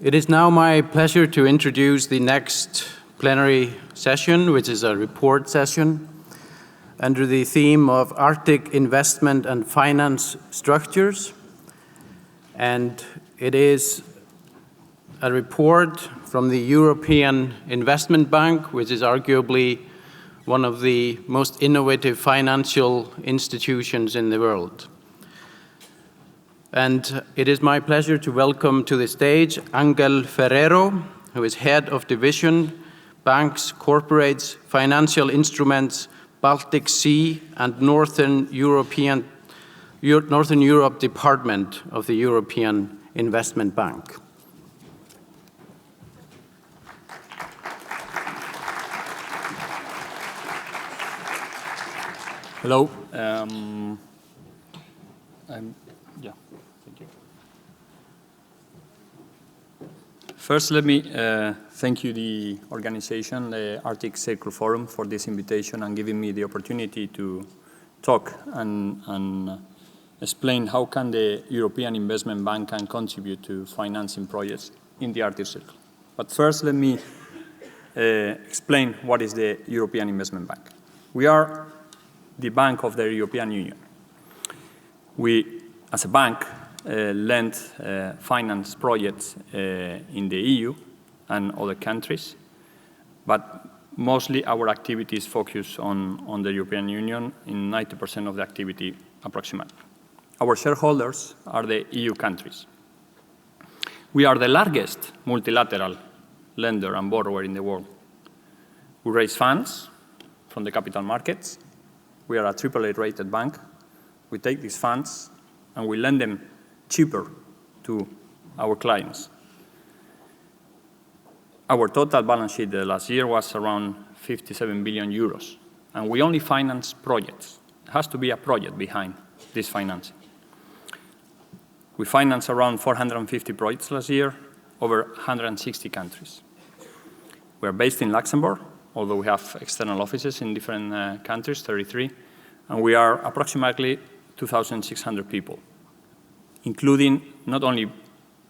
It is now my pleasure to introduce the next plenary session, which is a report session under the theme of Arctic investment and finance structures. And it is a report from the European Investment Bank, which is arguably one of the most innovative financial institutions in the world. And it is my pleasure to welcome to the stage Ángel Ferrero, who is Head of Division, Banks, Corporates, Financial Instruments, Baltic Sea and Northern Europe Department of the European Investment Bank. Hello. Thank you. First, let me thank you, the organization, the Arctic Circle Forum, for this invitation and giving me the opportunity to talk and explain how can the European Investment Bank can contribute to financing projects in the Arctic Circle. But first, let me explain what is the European Investment Bank. We are the bank of the European Union. We, as a bank, lend finance projects in the EU and other countries, but mostly our activities focus on the European Union in 90% of the activity approximately. Our shareholders are the EU countries. We are the largest multilateral lender and borrower in the world. We raise funds from the capital markets. We are a AAA rated bank. We take these funds and we lend them cheaper to our clients. Our total balance sheet last year was around 57 billion euros, and we only finance projects. It has to be a project behind this financing. We financed around 450 projects last year, over 160 countries. We are based in Luxembourg, although we have external offices in different countries, 33, and we are approximately 2,600 people, including not only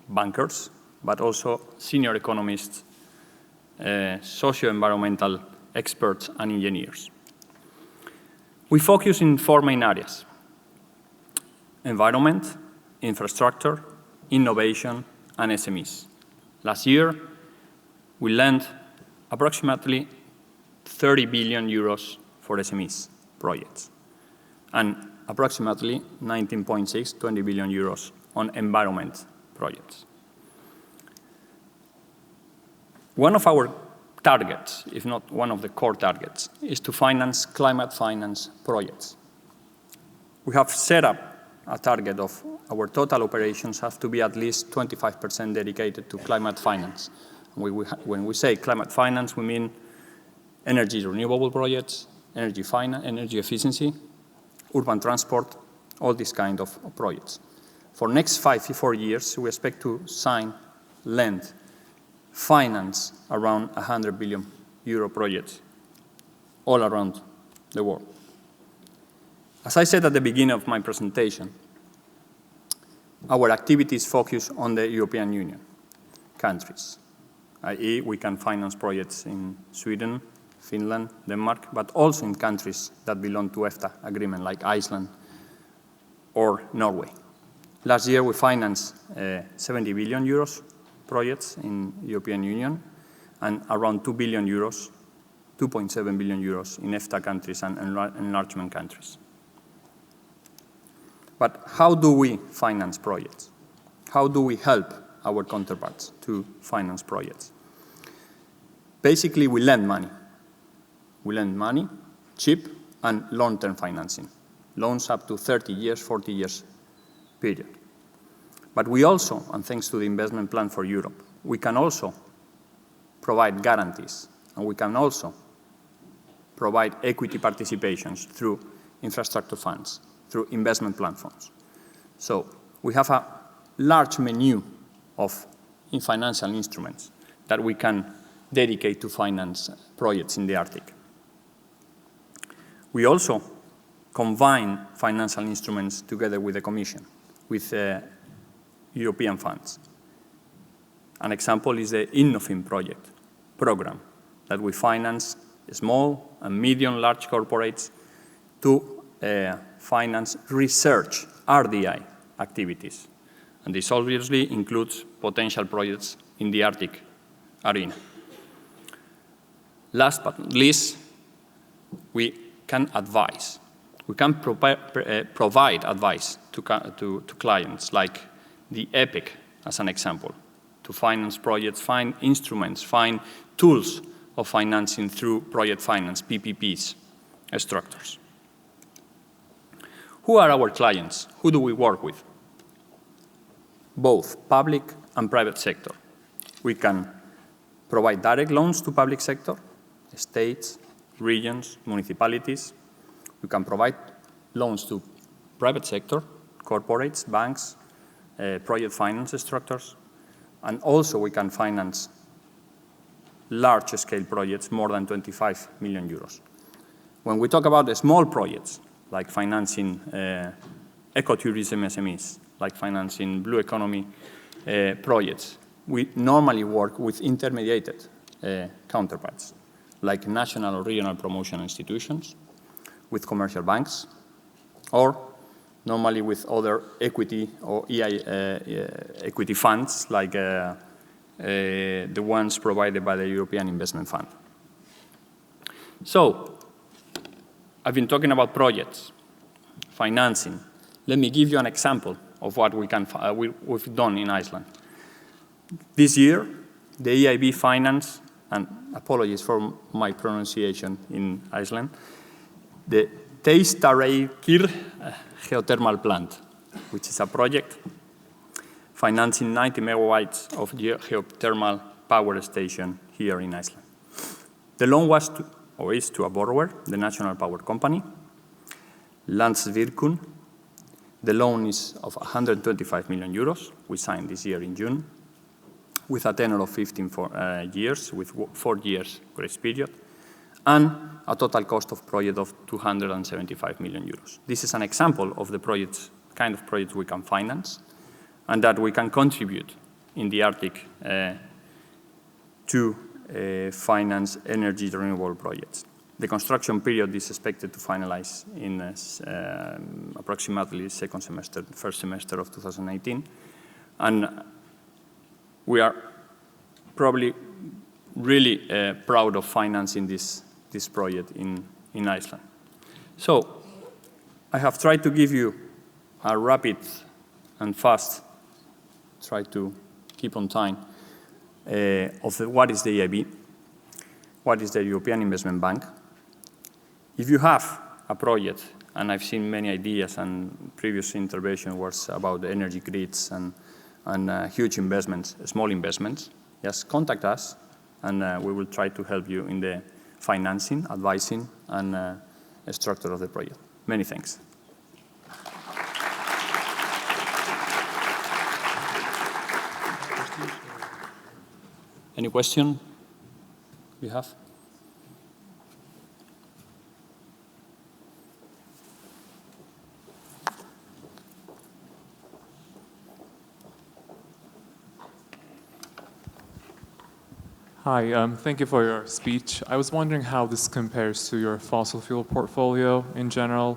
bankers, but also senior economists, socio-environmental experts, and engineers. We focus in four main areas: environment, infrastructure, innovation, and SMEs. Last year, we lent approximately 30 billion euros for SMEs projects, and approximately 19.6, 20 billion euros on environment projects. One of our targets, if not one of the core targets, is to finance climate finance projects. We have set up a target of our total operations have to be at least 25% dedicated to climate finance. When we say climate finance, we mean energy renewable projects, energy efficiency, urban transport, all these kind of projects. For next 4 years, we expect to lend, finance around 100 billion euro projects all around the world. As I said at the beginning of my presentation, our activities focus on the European Union countries, i.e. we can finance projects in Sweden, Finland, Denmark, but also in countries that belong to EFTA agreement like Iceland or Norway. Last year we financed 70 billion euros projects in European Union and around 2 billion euros, 2.7 billion euros in EFTA countries and enlargement countries. But how do we finance projects? How do we help our counterparts to finance projects? Basically, we lend money. We lend money, cheap, and long-term financing. Loans up to 30 years, 40 years period. But we also, and thanks to the investment plan for Europe, we can also provide guarantees, and we can also provide equity participations through infrastructure funds, through investment plan funds. So we have a large menu of financial instruments that we can dedicate to finance projects in the Arctic. We also combine financial instruments together with the Commission, with European funds. An example is the Innofin project program that we finance small and medium large corporates to finance research, RDI activities. And this obviously includes potential projects in the Arctic arena. Last but not least, we can advise. We can provide advice to clients, like the EPIC as an example, to finance projects, find instruments, find tools of financing through project finance, PPPs, structures. Who are our clients? Who do we work with? Both public and private sector. We can provide direct loans to public sector, states, regions, municipalities. We can provide loans to private sector, corporates, banks, project finance structures, and also we can finance large-scale projects, more than 25 million euros. When we talk about the small projects, like financing ecotourism SMEs, like financing blue economy projects, we normally work with intermediated counterparts, like national or regional promotion institutions, with commercial banks, or normally with other equity or equity funds, like the ones provided by the European Investment Fund. So, I've been talking about projects, financing. Let me give you an example of what we've done in Iceland. This year, the EIB financed, and apologies for my pronunciation in Iceland, the Teistareykir geothermal plant, which is a project financing 90 megawatts of geothermal power station here in Iceland. The loan was is to a borrower, the National Power Company, Landsvirkjun. The loan is of 125 million euros. We signed this year in June, with a tenor of 15 years, with 4 years grace period, and a total cost of project of 275 million euros. This is an example of the kind of projects we can finance, and that we can contribute in the Arctic to finance energy renewable projects. The construction period is expected to finalize in approximately first semester of 2018. And we are probably really proud of financing this project in Iceland. So I have tried to give you a rapid and fast, try to keep on time, of what is the EIB, what is the European Investment Bank. If you have a project, and I've seen many ideas, and previous intervention was about the energy grids and huge investments, small investments, just contact us, and we will try to help you in the financing, advising, and structure of the project. Many thanks. Any question you have? Hi, thank you for your speech. I was wondering how this compares to your fossil fuel portfolio in general.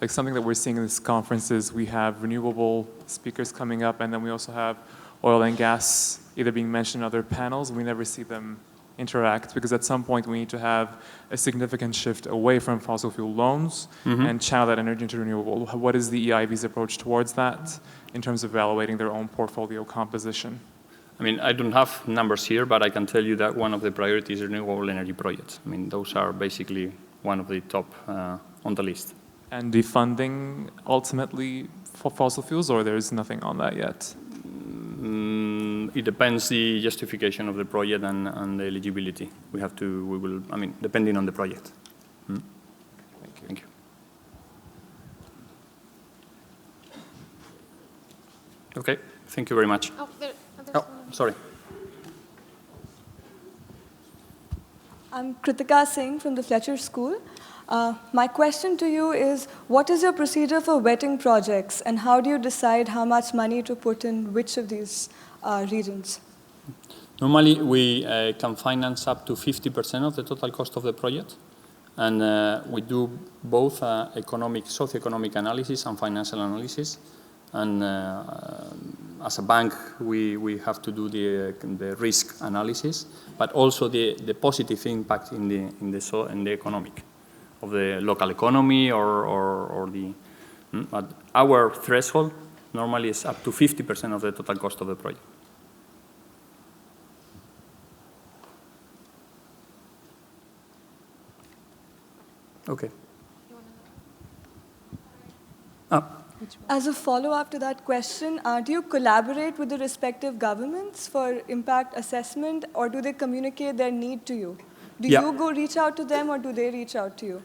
Like something that we're seeing in this conference is we have renewable speakers coming up, and then we also have oil and gas either being mentioned in other panels. We never see them interact because at some point we need to have a significant shift away from fossil fuel loans and channel that energy into renewable. What is the EIB's approach towards that in terms of evaluating their own portfolio composition? I mean, I don't have numbers here, but I can tell you that one of the priorities is renewable energy projects. I mean, those are basically one of the top on the list. And the funding ultimately for fossil fuels, or there is nothing on that yet? It depends the justification of the project and the eligibility. Depending on the project. Thank you. Thank you. Okay, thank you very much. Sorry. I'm Kritika Singh from the Fletcher School. My question to you is, what is your procedure for vetting projects, and how do you decide how much money to put in which of these regions? Normally, we can finance up to 50% of the total cost of the project. And we do both socioeconomic analysis and financial analysis. And as a bank, we have to do the risk analysis, but also the positive impact in the economic of the local economy or the. But our threshold normally is up to 50% of the total cost of the project. Okay. As a follow-up to that question, do you collaborate with the respective governments for impact assessment, or do they communicate their need to you? Do you go reach out to them, or do they reach out to you?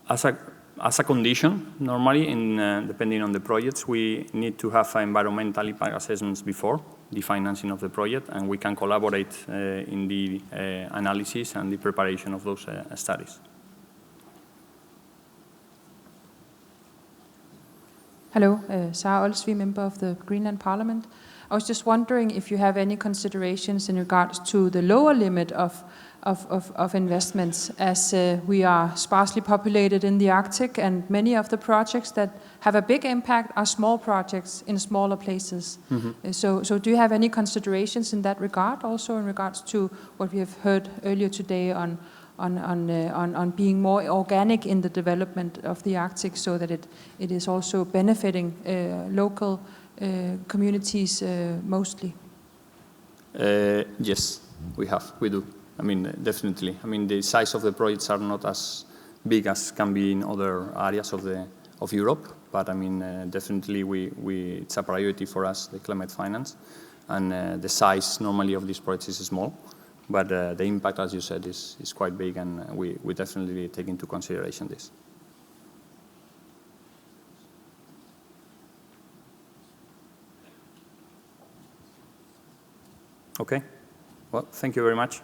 As a condition, normally, depending on the projects, we need to have environmental impact assessments before the financing of the project, and we can collaborate in the analysis and the preparation of those studies. Hello, Sarah Olsvig, member of the Greenland Parliament. I was just wondering if you have any considerations in regards to the lower limit of investments, as we are sparsely populated in the Arctic, and many of the projects that have a big impact are small projects in smaller places. Mm-hmm. So do you have any considerations in that regard, also in regards to what we have heard earlier today on being more organic in the development of the Arctic, so that it is also benefiting local communities mostly? Yes, we do. I mean, definitely. I mean, the size of the projects are not as big as can be in other areas of Europe, but I mean, definitely it's a priority for us, the climate finance, and the size normally of these projects is small. But the impact, as you said, is quite big, and we definitely take into consideration this. Okay. Well, thank you very much.